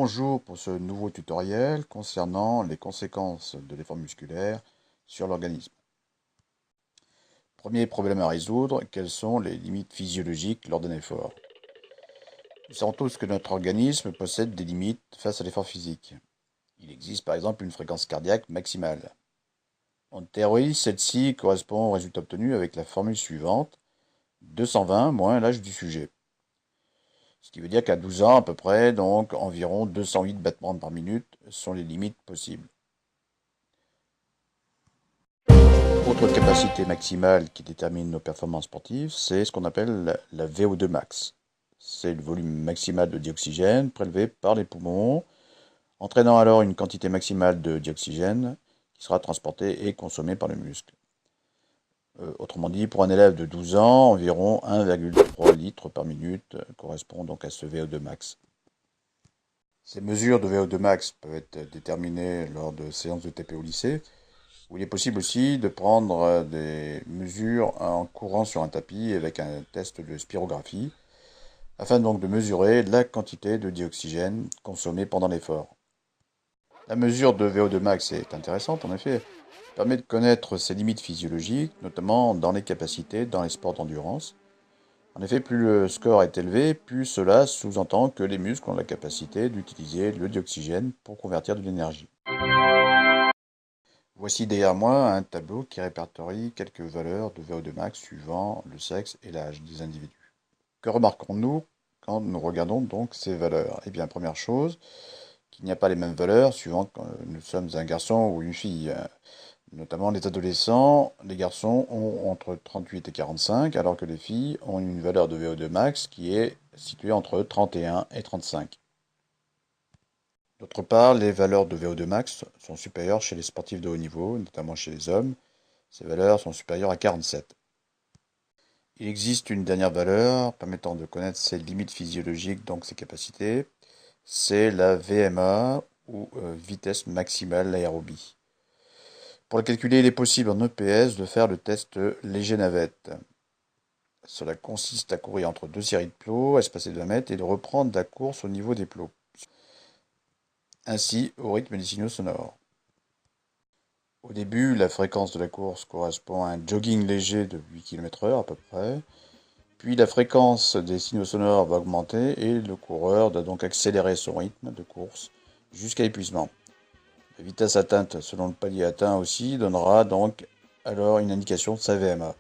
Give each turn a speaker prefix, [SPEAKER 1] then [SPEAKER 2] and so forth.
[SPEAKER 1] Bonjour pour ce nouveau tutoriel concernant les conséquences de l'effort musculaire sur l'organisme. Premier problème à résoudre, quelles sont les limites physiologiques lors d'un effort? Nous savons tous que notre organisme possède des limites face à l'effort physique. Il existe par exemple une fréquence cardiaque maximale. En théorie, celle-ci correspond au résultat obtenu avec la formule suivante, 220 moins l'âge du sujet. Ce qui veut dire qu'à 12 ans à peu près, donc environ 208 battements par minute sont les limites possibles. Autre capacité maximale qui détermine nos performances sportives, c'est ce qu'on appelle la VO2 max. C'est le volume maximal de dioxygène prélevé par les poumons, entraînant alors une quantité maximale de dioxygène qui sera transportée et consommée par le muscle. Autrement dit, pour un élève de 12 ans, environ 1,3 litres par minute correspond donc à ce VO2 max. Ces mesures de VO2 max peuvent être déterminées lors de séances de TP au lycée, où il est possible aussi de prendre des mesures en courant sur un tapis avec un test de spirographie, afin donc de mesurer la quantité de dioxygène consommée pendant l'effort. La mesure de VO2 max est intéressante en effet, permet de connaître ses limites physiologiques, notamment dans les capacités, dans les sports d'endurance. En effet, plus le score est élevé, plus cela sous-entend que les muscles ont la capacité d'utiliser le dioxygène pour convertir de l'énergie. Voici derrière moi un tableau qui répertorie quelques valeurs de VO2 max suivant le sexe et l'âge des individus. Que remarquons-nous quand nous regardons donc ces valeurs? Eh bien, première chose, qu'il n'y a pas les mêmes valeurs suivant que nous sommes un garçon ou une fille. Notamment les adolescents, les garçons ont entre 38 et 45, alors que les filles ont une valeur de VO2 max qui est située entre 31 et 35. D'autre part, les valeurs de VO2 max sont supérieures chez les sportifs de haut niveau, notamment chez les hommes. Ces valeurs sont supérieures à 47. Il existe une dernière valeur permettant de connaître ses limites physiologiques, donc ses capacités. C'est la VMA, ou vitesse maximale aérobie. Pour le calculer, il est possible en EPS de faire le test léger navette. Cela consiste à courir entre deux séries de plots espacés de 20 mètres et de reprendre la course au niveau des plots. Ainsi, au rythme des signaux sonores. Au début, la fréquence de la course correspond à un jogging léger de 8 km/h à peu près. Puis la fréquence des signaux sonores va augmenter et le coureur doit donc accélérer son rythme de course jusqu'à épuisement. La vitesse atteinte selon le palier atteint aussi donnera donc alors une indication de sa VMA.